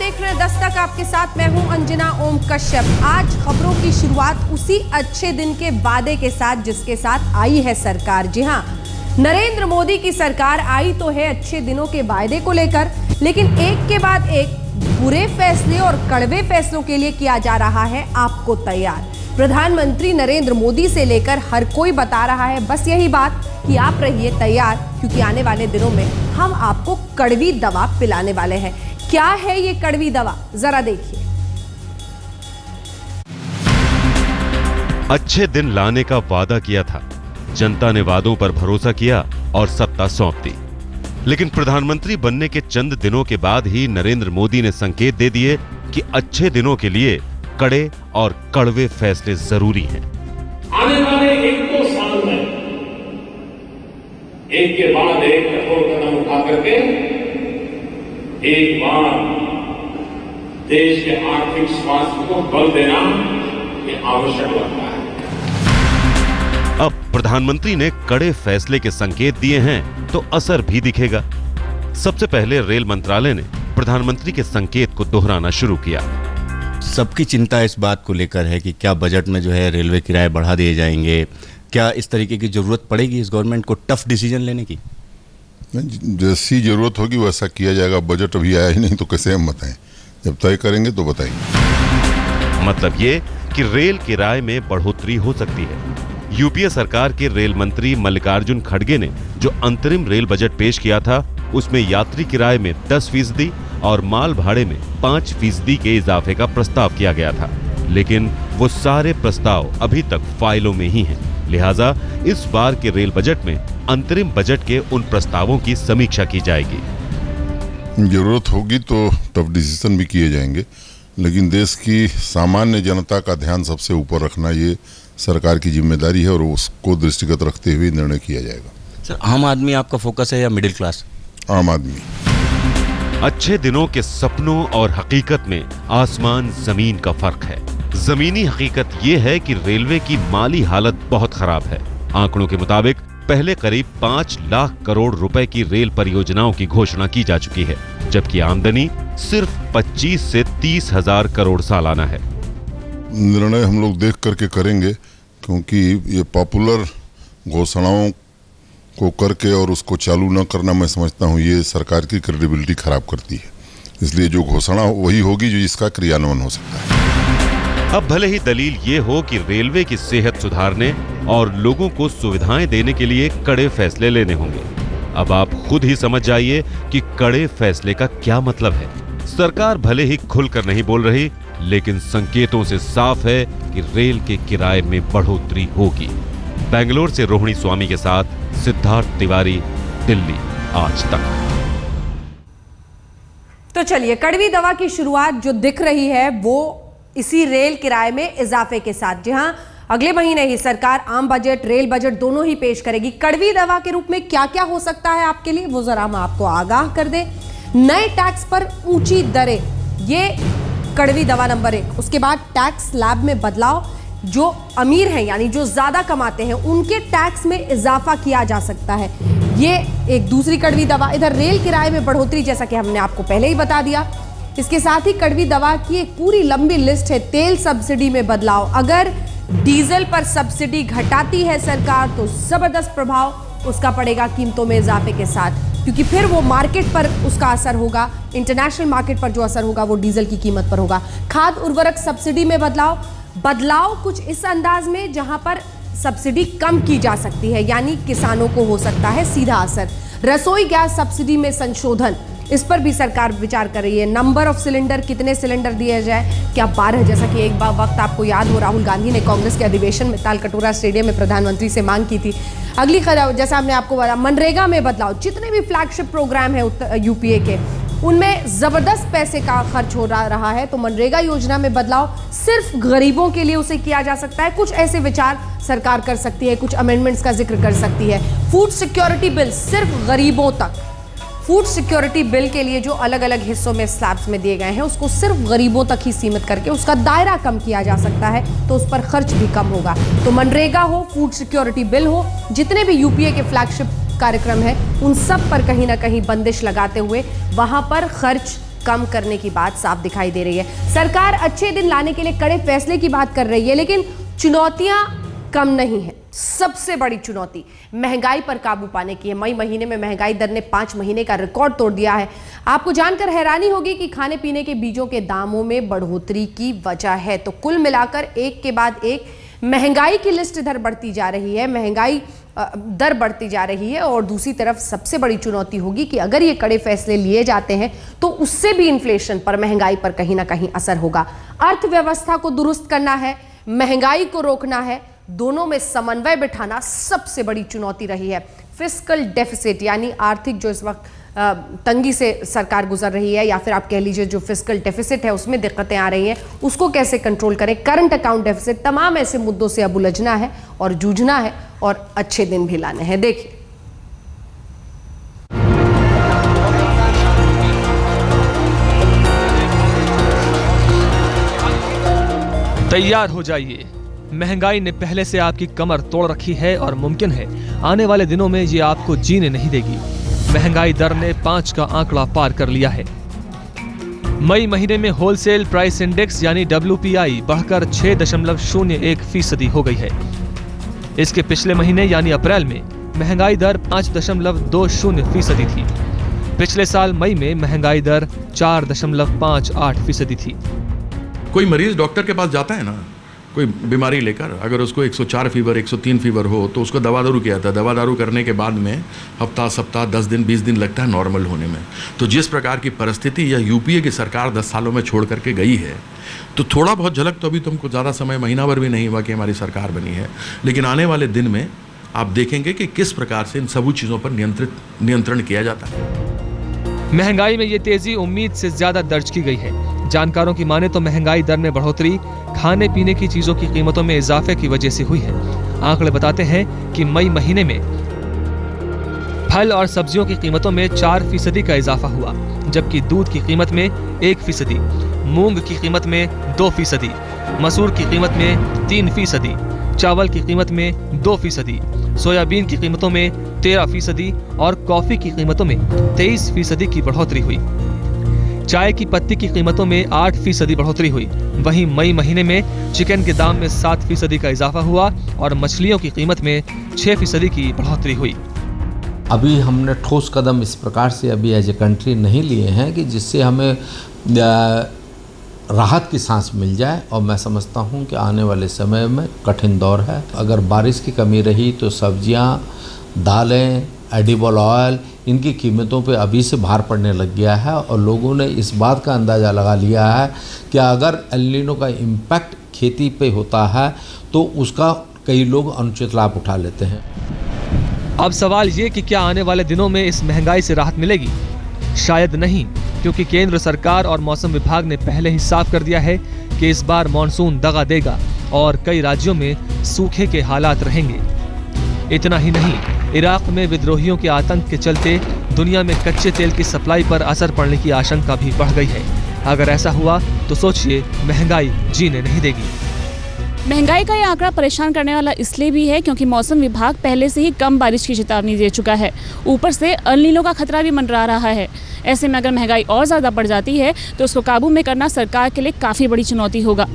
देख रहे हैं दस्तक, आपके साथ मैं हूं अंजना ओम कश्यप। आज खबरों की शुरुआत उसी अच्छे दिन के वादे के साथ जिसके साथ आई है सरकार। जी हां, नरेंद्र मोदी की सरकार आई तो है अच्छे दिनों के वायदे को लेकर, लेकिन एक के बाद एक बुरे फैसले और कड़वे फैसलों के लिए किया जा रहा है आपको तैयार। प्रधानमंत्री नरेंद्र मोदी से लेकर हर कोई बता रहा है बस यही बात कि आप रहिए तैयार, क्योंकि आने वाले दिनों में हम आपको कड़वी दवा पिलाने वाले हैं। क्या है ये कड़वी दवा, जरा देखिए। अच्छे दिन लाने का वादा किया था, जनता ने वादों पर भरोसा किया और सत्ता सौंप दी। लेकिन प्रधानमंत्री बनने के चंद दिनों के बाद ही नरेंद्र मोदी ने संकेत दे दिए कि अच्छे दिनों के लिए कड़े और कड़वे फैसले जरूरी हैं। आने वाले 1-2 साल में एक के बाद एक कठोर कदम उठा करके एक बार देश के आर्थिक स्वास्थ्य को बल देना ये आवश्यक लगता है। अब प्रधानमंत्री ने कड़े फैसले के संकेत दिए हैं तो असर भी दिखेगा। सबसे पहले रेल मंत्रालय ने प्रधानमंत्री के संकेत को दोहराना शुरू किया। सबकी चिंता इस बात को लेकर है कि क्या बजट में जो है रेलवे किराए बढ़ा दिए जाएंगे, क्या इस तरीके की जरूरत पड़ेगी इस गवर्नमेंट को टफ डिसीजन लेने की? जैसी जरूरत होगी वैसा किया जाएगा। बजट अभी आया ही नहीं तो कैसे हम बताएं, जब तय करेंगे तो बताएंगे। मतलब ये कि रेल किराए में बढ़ोतरी हो सकती है। यूपीए सरकार के रेल मंत्री मल्लिकार्जुन खड़गे ने जो अंतरिम रेल बजट पेश किया था उसमें यात्री किराए में 10% और माल भाड़े में 5% के इजाफे का प्रस्ताव किया गया था, लेकिन वो सारे प्रस्ताव अभी तक फाइलों में ही हैं। लिहाजा इस बार के रेल बजट में अंतरिम बजट के उन प्रस्तावों की समीक्षा की जाएगी। जरूरत होगी तो टफ डिसीजन भी किए जाएंगे, लेकिन देश की सामान्य जनता का ध्यान सबसे ऊपर रखना ये सरकार की जिम्मेदारी है और उसको दृष्टिगत रखते हुए निर्णय किया जाएगा। सर, आम आदमी आपका फोकस है या मिडिल क्लास? आम आदमी। अच्छे दिनों के सपनों और हकीकत में आसमान जमीन का फर्क है। जमीनी हकीकत यह है कि रेलवे की माली हालत बहुत खराब है। आंकड़ों के मुताबिक पहले करीब 5 लाख करोड़ रुपए की रेल परियोजनाओं की घोषणा की जा चुकी है, जबकि आमदनी सिर्फ 25 से 30 हजार करोड़ सालाना है। निर्णय हम लोग देख करके करेंगे, क्योंकि ये पॉपुलर घोषणाओं को करके और उसको चालू न करना मैं समझता हूँ ये सरकार की क्रेडिबिलिटी खराब करती है। इसलिए जो घोषणा वही होगी जो इसका क्रियान्वयन हो सकता है। अब भले ही दलील ये हो कि रेलवे की सेहत सुधारने और लोगों को सुविधाएं देने के लिए कड़े फैसले लेने होंगे। अब आप खुद ही समझ जाइए कि कड़े फैसले का क्या मतलब है। सरकार भले ही खुलकर नहीं बोल रही, लेकिन संकेतों से साफ है कि रेल के किराए में बढ़ोतरी होगी। बेंगलोर से रोहिणी स्वामी के साथ सिद्धार्थ तिवारी, दिल्ली आज तक। तो चलिए, कड़वी दवा की शुरुआत जो दिख रही है वो इसी रेल किराए में इजाफे के साथ। जी हां, अगले महीने ही सरकार आम बजट, रेल बजट दोनों ही पेश करेगी। कड़वी दवा के रूप में क्या क्या हो सकता है आपके लिए, वो जरा हम आपको आगाह कर दें। नए टैक्स पर ऊंची दरें, ये कड़वी दवा नंबर 1। उसके बाद टैक्स स्लैब में बदलाव, जो अमीर हैं यानी जो ज्यादा कमाते हैं उनके टैक्स में इजाफा किया जा सकता है, ये एक दूसरी कड़वी दवा। इधर रेल किराए में बढ़ोतरी, जैसा कि हमने आपको पहले ही बता दिया। इसके साथ ही कड़वी दवा की एक पूरी लंबी लिस्ट है। तेल सब्सिडी में बदलाव, अगर डीजल पर सब्सिडी घटाती है सरकार तो जबरदस्त प्रभाव उसका पड़ेगा कीमतों में इजाफे के साथ, क्योंकि फिर वो मार्केट पर उसका असर होगा, इंटरनेशनल मार्केट पर जो असर होगा वो डीजल की कीमत पर होगा। खाद्य उर्वरक सब्सिडी में बदलाव कुछ इस अंदाज में जहां पर सब्सिडी कम की जा सकती है, यानी किसानों को हो सकता है सीधा असर। रसोई गैस सब्सिडी में संशोधन, इस पर भी सरकार विचार कर रही है। नंबर ऑफ सिलेंडर, कितने सिलेंडर दिया जाए, क्या 12, जैसा कि एक वक्त आपको याद हो राहुल गांधी ने कांग्रेस के अधिवेशन में तालकटोरा स्टेडियम में प्रधानमंत्री से मांग की थी। अगली खबर, जैसा हमने आपको बताया, मनरेगा में बदलाव। जितने भी फ्लैगशिप प्रोग्राम है यूपीए के, उनमें जबरदस्त पैसे का खर्च हो रहा है, तो मनरेगा योजना में बदलाव सिर्फ गरीबों के लिए उसे किया जा सकता है। कुछ ऐसे विचार सरकार कर सकती है, कुछ अमेंडमेंट्स का जिक्र कर सकती है। फूड सिक्योरिटी बिल सिर्फ गरीबों तक, फूड सिक्योरिटी बिल के लिए जो अलग अलग हिस्सों में स्लैब्स में दिए गए हैं उसको सिर्फ गरीबों तक ही सीमित करके उसका दायरा कम किया जा सकता है, तो उस पर खर्च भी कम होगा। तो मनरेगा हो, फूड सिक्योरिटी बिल हो, जितने भी यूपीए के फ्लैगशिप कार्यक्रम है उन सब पर कहीं ना कहीं बंदिश लगाते हुए वहां पर खर्च कम करने की बात साफ दिखाई दे रही है। सरकार अच्छे दिन लाने के लिए कड़े फैसले की बात कर रही है, लेकिन चुनौतियां कम नहीं है। सबसे बड़ी चुनौती महंगाई पर काबू पाने की है। मई महीने में महंगाई दर ने 5 महीने का रिकॉर्ड तोड़ दिया है। आपको जानकर हैरानी होगी कि खाने पीने के बीजों के दामों में बढ़ोतरी की वजह है। तो कुल मिलाकर एक के बाद एक महंगाई की लिस्ट इधर बढ़ती जा रही है, महंगाई दर बढ़ती जा रही है। और दूसरी तरफ सबसे बड़ी चुनौती होगी कि अगर ये कड़े फैसले लिए जाते हैं तो उससे भी इन्फ्लेशन पर, महंगाई पर कहीं ना कहीं असर होगा। अर्थव्यवस्था को दुरुस्त करना है, महंगाई को रोकना है, दोनों में समन्वय बिठाना सबसे बड़ी चुनौती रही है। फिस्कल डेफिसिट यानी आर्थिक जो इस वक्त तंगी से सरकार गुजर रही है, या फिर आप कह लीजिए जो फिस्कल डेफिसिट है उसमें दिक्कतें आ रही हैं, उसको कैसे कंट्रोल करें, करंट अकाउंट डेफिसिट, तमाम ऐसे मुद्दों से अब उलझना है और जूझना है और अच्छे दिन भी लाने हैं। देखिए तैयार हो जाइए, महंगाई ने पहले से आपकी कमर तोड़ रखी है और मुमकिन है आने वाले दिनों में ये आपको जीने नहीं देगी। महंगाई दर ने 5 का आंकड़ा पार कर लिया है। मई महीने में होलसेल प्राइस इंडेक्स यानी WPI बढ़कर 6.01% हो गई है। इसके पिछले महीने यानी अप्रैल में महंगाई दर 5.20% थी। पिछले साल मई में महंगाई दर 4.58% थी। कोई मरीज डॉक्टर के पास जाता है ना, कोई बीमारी लेकर, अगर उसको 104 फीवर 103 फीवर हो तो उसको दवा दारू किया था। दवा दारू करने के बाद में हफ्ता, सप्ताह, 10 दिन, 20 दिन लगता है नॉर्मल होने में। तो जिस प्रकार की परिस्थिति यह यूपीए की सरकार 10 सालों में छोड़ करके गई है, तो थोड़ा बहुत झलक तो अभी तुमको ज़्यादा समय, महीना भर भी नहीं हुआ कि हमारी सरकार बनी है, लेकिन आने वाले दिन में आप देखेंगे कि किस प्रकार से इन सभी चीज़ों पर नियंत्रण किया जाता है। महंगाई में ये तेजी उम्मीद से ज्यादा दर्ज की गई है। जानकारों की माने तो महंगाई दर में बढ़ोतरी खाने पीने की चीजों की कीमतों में इजाफे की वजह से हुई है। आंकड़े बताते हैं कि मई महीने में फल और सब्जियों की कीमतों में 4% का इजाफा हुआ, जबकि दूध की कीमत में 1%, मूंग की कीमत में 2%, मसूर की कीमत में 3%, चावल की कीमत में 2%, सोयाबीन की कीमतों में 13% और कॉफी की कीमतों में 23% की बढ़ोतरी हुई। चाय की पत्ती की कीमतों में 8% बढ़ोतरी हुई। वहीं मई महीने में चिकन के दाम में 7% का इजाफा हुआ और मछलियों की कीमत में 6% की बढ़ोतरी हुई। अभी हमने ठोस कदम इस प्रकार से अभी एज ए कंट्री नहीं लिए हैं कि जिससे हमें राहत की सांस मिल जाए, और मैं समझता हूं कि आने वाले समय में कठिन दौर है। अगर बारिश की कमी रही तो सब्जियां, दालें, एडिबल ऑयल, इनकी कीमतों पे अभी से भार पड़ने लग गया है। और लोगों ने इस बात का अंदाज़ा लगा लिया है कि अगर एल नीनो का इम्पैक्ट खेती पे होता है तो उसका कई लोग अनुचित लाभ उठा लेते हैं। अब सवाल ये कि क्या आने वाले दिनों में इस महंगाई से राहत मिलेगी? शायद नहीं, क्योंकि केंद्र सरकार और मौसम विभाग ने पहले ही साफ कर दिया है कि इस बार मानसून दगा देगा और कई राज्यों में सूखे के हालात रहेंगे। इतना ही नहीं, इराक में विद्रोहियों के आतंक के चलते दुनिया में कच्चे तेल की सप्लाई पर असर पड़ने की आशंका भी बढ़ गई है। अगर ऐसा हुआ तो सोचिए, महंगाई जीने नहीं देगी। महंगाई का ये आंकड़ा परेशान करने वाला इसलिए भी है क्योंकि मौसम विभाग पहले से ही कम बारिश की चेतावनी दे चुका है। ऊपर से एल नीनो का खतरा भी मंडरा रहा है। ऐसे में अगर महंगाई और ज़्यादा बढ़ जाती है तो उसको काबू में करना सरकार के लिए काफ़ी बड़ी चुनौती होगा।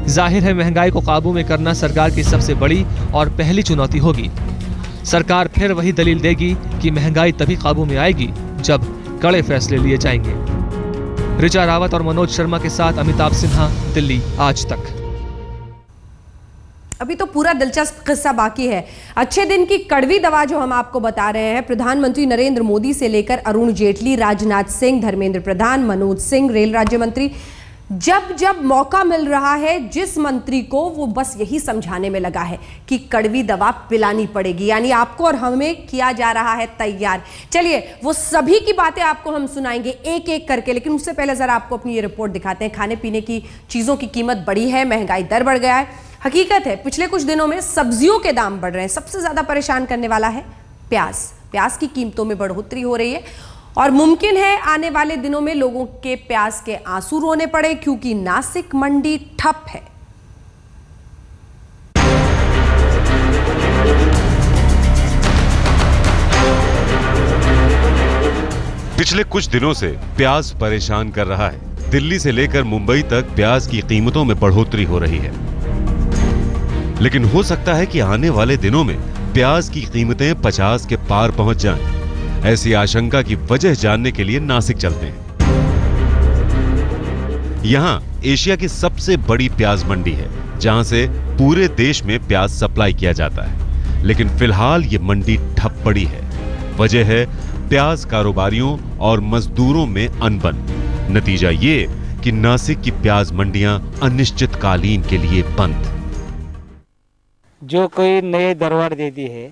जाहिर है महंगाई को काबू में करना सरकार की सबसे बड़ी और पहली चुनौती होगी। सरकार फिर वही दलील देगी कि महंगाई तभी काबू में आएगी जब कड़े फैसले लिए जाएंगे। ऋचा रावत और मनोज शर्मा के साथ अमिताभ सिन्हा, दिल्ली आज तक। अभी तो पूरा दिलचस्प किस्सा बाकी है। अच्छे दिन की कड़वी दवा जो हम आपको बता रहे हैं, प्रधानमंत्री नरेंद्र मोदी से लेकर अरुण जेटली, राजनाथ सिंह, धर्मेंद्र प्रधान, मनोज सिंह, रेल राज्य मंत्री, जब जब मौका मिल रहा है जिस मंत्री को, वो बस यही समझाने में लगा है कि कड़वी दवा पिलानी पड़ेगी, यानी आपको और हमें किया जा रहा है तैयार। चलिए वो सभी की बातें आपको हम सुनाएंगे एक एक करके, लेकिन उससे पहले जरा आपको अपनी ये रिपोर्ट दिखाते हैं। खाने पीने की चीजों की कीमत बढ़ी है, महंगाई दर बढ़ गया है। हकीकत है पिछले कुछ दिनों में सब्जियों के दाम बढ़ रहे हैं। सबसे ज्यादा परेशान करने वाला है प्याज की कीमतों में बढ़ोतरी हो रही है और मुमकिन है आने वाले दिनों में लोगों के प्याज के आंसू रोने पड़े, क्योंकि नासिक मंडी ठप है। पिछले कुछ दिनों से प्याज परेशान कर रहा है। दिल्ली से लेकर मुंबई तक प्याज की कीमतों में बढ़ोतरी हो रही है, लेकिन हो सकता है कि आने वाले दिनों में प्याज की कीमतें 50 के पार पहुंच जाएं। ऐसी आशंका की वजह जानने के लिए नासिक चलते हैं। यहां एशिया की सबसे बड़ी प्याज मंडी है, जहां से पूरे देश में प्याज सप्लाई किया जाता है, लेकिन फिलहाल ये मंडी ठप पड़ी है। वजह है प्याज कारोबारियों और मजदूरों में अनबन। नतीजा ये कि नासिक की प्याज मंडियां अनिश्चितकालीन के लिए बंद। जो कोई नए दरवार दे दी है,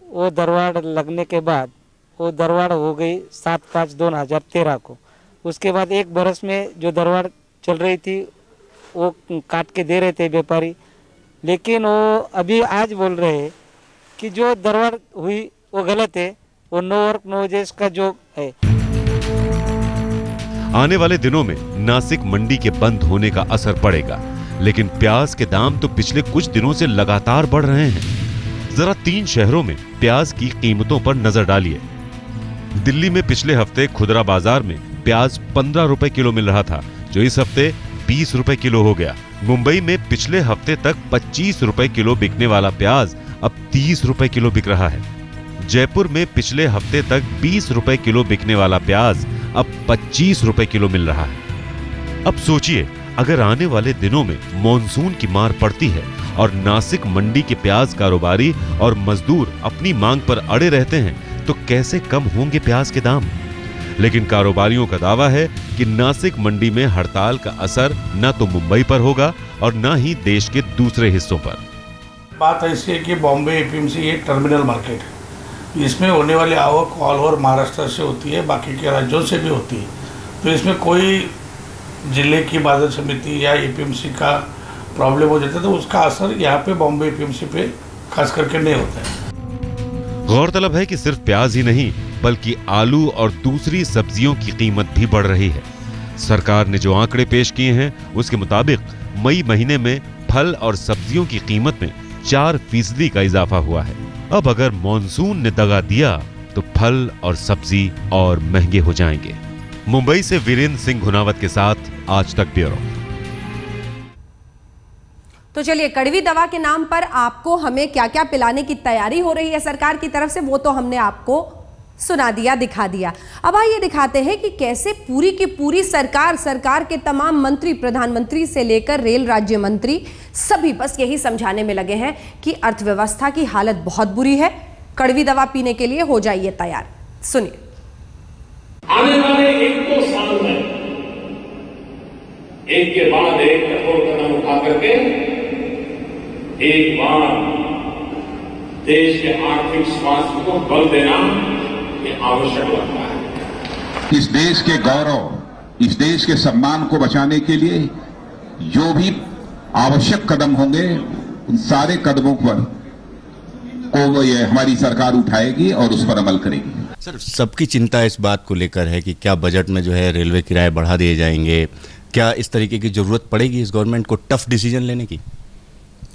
वो दरवार लगने के बाद वो दरवार हो गई 7/5/2013 को। उसके बाद एक बरस में जो दरवार चल रही थी वो काट के दे रहे थे व्यापारी, लेकिन वो अभी आज बोल रहे हैं कि जो दरबार हुई वो गलत है, वो नो वर्क नो वेजेस का जो है। आने वाले दिनों में नासिक मंडी के बंद होने का असर पड़ेगा, लेकिन प्याज के दाम तो पिछले कुछ दिनों से लगातार बढ़ रहे हैं। जरा 3 शहरों में प्याज की कीमतों पर नजर डालिए। दिल्ली में पिछले हफ्ते खुदरा बाजार में प्याज 15 रुपए किलो मिल रहा था, जो इस हफ्ते 20 रुपए किलो हो गया। मुंबई में पिछले हफ्ते तक 25 रुपए किलो बिकने वाला प्याज अब 30 रुपए किलो बिक रहा है। जयपुर में पिछले हफ्ते तक 20 रुपए किलो बिकने वाला प्याज अब 25 रुपए किलो मिल रहा है। अब सोचिए, अगर आने वाले दिनों में मॉनसून की मार पड़ती है और नासिक मंडी के प्याज कारोबारी और मजदूर अपनी मांग पर अड़े रहते हैं, तो कैसे कम होंगे प्याज के दाम। लेकिन कारोबारियों का दावा है कि नासिक मंडी में हड़ताल का असर न तो मुंबई पर होगा और न ही देश के दूसरे हिस्सों पर। बात ऐसी है कि बॉम्बे एपीएमसी एक टर्मिनल मार्केट है। इसमें होने वाली आवक ऑल ओवर महाराष्ट्र से होती है, बाकी के राज्यों से भी होती है। तो इसमें कोई जिले की बाजार समिति या एपीएमसी का प्रॉब्लम हो जाता है तो उसका असर यहाँ पे बॉम्बे एपीएमसी पे खास करके नहीं होता है। गौरतलब है कि सिर्फ प्याज ही नहीं बल्कि आलू और दूसरी सब्जियों की कीमत भी बढ़ रही है। सरकार ने जो आंकड़े पेश किए हैं उसके मुताबिक मई महीने में फल और सब्जियों की कीमत में 4% का इजाफा हुआ है। अब अगर मॉनसून ने दगा दिया तो फल और सब्जी और महंगे हो जाएंगे। मुंबई से वीरेंद्र सिंह घुनावत के साथ आज तक ब्यूरो। तो चलिए, कड़वी दवा के नाम पर आपको हमें क्या क्या पिलाने की तैयारी हो रही है सरकार की तरफ से, वो तो हमने आपको सुना दिया, दिखा दिया। अब आइए दिखाते हैं कि कैसे पूरी की पूरी सरकार के तमाम मंत्री, प्रधानमंत्री से लेकर रेल राज्य मंत्री, सभी बस यही समझाने में लगे हैं कि अर्थव्यवस्था की हालत बहुत बुरी है। कड़वी दवा पीने के लिए हो जाइए तैयार। सुनिए। आने वाले 1-2 साल में एक के बाद एक कठोर कदम उठा करके एक बार देश के आर्थिक स्वास्थ्य को बल देना ये आवश्यक लगता है। इस देश के गौरव, इस देश के सम्मान को बचाने के लिए जो भी आवश्यक कदम होंगे, उन सारे कदमों पर को ये हमारी सरकार उठाएगी और उस पर अमल करेगी। सर, सबकी चिंता इस बात को लेकर है कि क्या बजट में जो है रेलवे किराए बढ़ा दिए जाएंगे। क्या इस तरीके की जरूरत पड़ेगी इस गवर्नमेंट को टफ डिसीजन लेने की?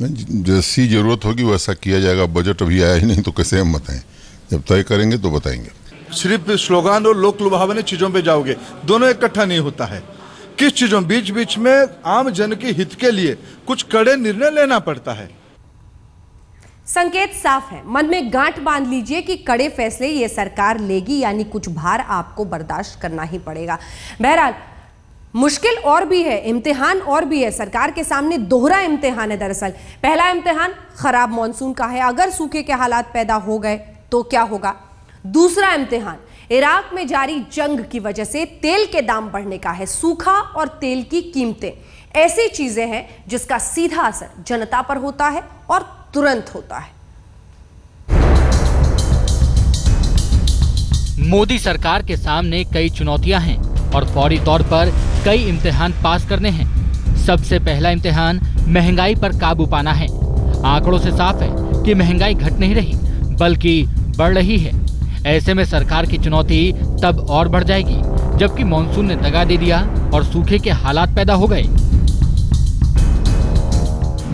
जैसी जरूरत होगी वैसा किया जाएगा। बजट अभी आया ही नहीं तो कैसे हम बताएं, जब तय करेंगे तो बताएंगे। सिर्फ स्लोगान और लोक लुभावनी चीजों पे जाओगे, दोनों इकट्ठा नहीं होता है। किस चीजों बीच बीच में आम जन के हित के लिए कुछ कड़े निर्णय लेना पड़ता है। संकेत साफ है, मन में गांठ बांध लीजिए कि कड़े फैसले ये सरकार लेगी, यानी कुछ भार आपको बर्दाश्त करना ही पड़ेगा। बहरहाल मुश्किल और भी है, इम्तिहान और भी है। सरकार के सामने दोहरा इम्तिहान है। दरअसल पहला इम्तिहान खराब मॉनसून का है, अगर सूखे के हालात पैदा हो गए तो क्या होगा। दूसरा इम्तिहान इराक में जारी जंग की वजह से तेल के दाम बढ़ने का है। सूखा और तेल की कीमतें ऐसी चीजें हैं जिसका सीधा असर जनता पर होता है और तुरंत होता है। मोदी सरकार के सामने कई चुनौतियां हैं और फौरी तौर पर कई इम्तिहान पास करने हैं। सबसे पहला इम्तिहान महंगाई पर काबू पाना है। आंकड़ों से साफ है कि महंगाई घट नहीं रही बल्कि बढ़ रही है। ऐसे में सरकार की चुनौती तब और बढ़ जाएगी जबकि मॉनसून ने दगा दे दिया और सूखे के हालात पैदा हो गए।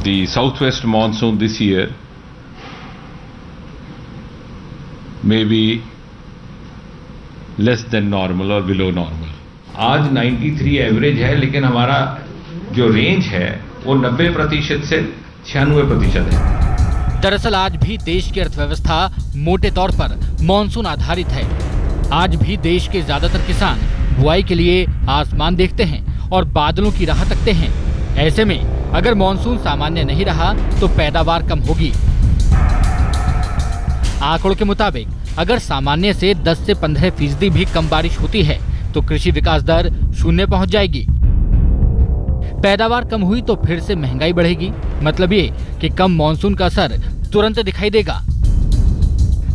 The southwest monsoon this year may be less than normal और बिलो नॉर्मल। आज 93 एवरेज है, लेकिन हमारा जो रेंज है वो 90% से 96% है। दरअसल आज भी देश की अर्थव्यवस्था मोटे तौर पर मॉनसून आधारित है। आज भी देश के ज्यादातर किसान बुआई के लिए आसमान देखते हैं और बादलों की राह तकते हैं। ऐसे में अगर मॉनसून सामान्य नहीं रहा तो पैदावार कम होगी। आंकड़ों के मुताबिक अगर सामान्य से 10 से 15% भी कम बारिश होती है तो कृषि विकास दर 0 पहुंच जाएगी। पैदावार कम हुई तो फिर से महंगाई बढ़ेगी। मतलब ये कि कम मॉनसून का असर तुरंत दिखाई देगा।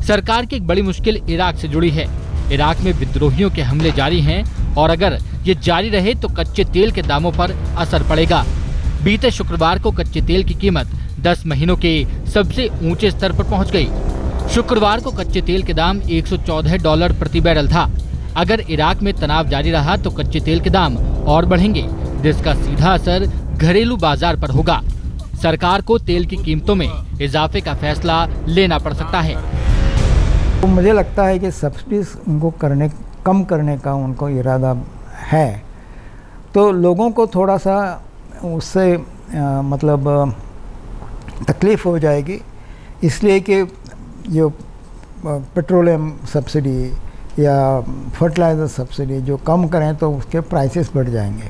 सरकार की एक बड़ी मुश्किल इराक से जुड़ी है। इराक में विद्रोहियों के हमले जारी हैं और अगर ये जारी रहे तो कच्चे तेल के दामों पर असर पड़ेगा। बीते शुक्रवार को कच्चे तेल की कीमत 10 महीनों के सबसे ऊंचे स्तर पर पहुंच गई। शुक्रवार को कच्चे तेल के दाम $114 प्रति बैरल था। अगर इराक में तनाव जारी रहा तो कच्चे तेल के दाम और बढ़ेंगे, जिसका सीधा असर घरेलू बाजार पर होगा। सरकार को तेल की कीमतों में इजाफे का फैसला लेना पड़ सकता है। तो मुझे लगता है कि सब्सिडीज उनको कम करने का उनको इरादा है, तो लोगों को थोड़ा सा उससे मतलब तकलीफ़ हो जाएगी। इसलिए कि जो पेट्रोलियम सब्सिडी या फर्टिलाइज़र सब्सिडी जो कम करें तो उसके प्राइसेस बढ़ जाएंगे।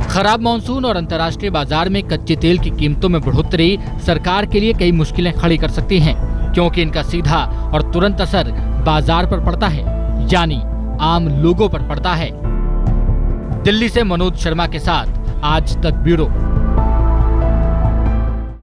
खराब मॉनसून और अंतर्राष्ट्रीय बाजार में कच्चे तेल की कीमतों में बढ़ोतरी सरकार के लिए कई मुश्किलें खड़ी कर सकती हैं, क्योंकि इनका सीधा और तुरंत असर बाजार पर पड़ता है, यानी आम लोगों पर पड़ता है। दिल्ली से मनोज शर्मा के साथ आज तक ब्यूरो।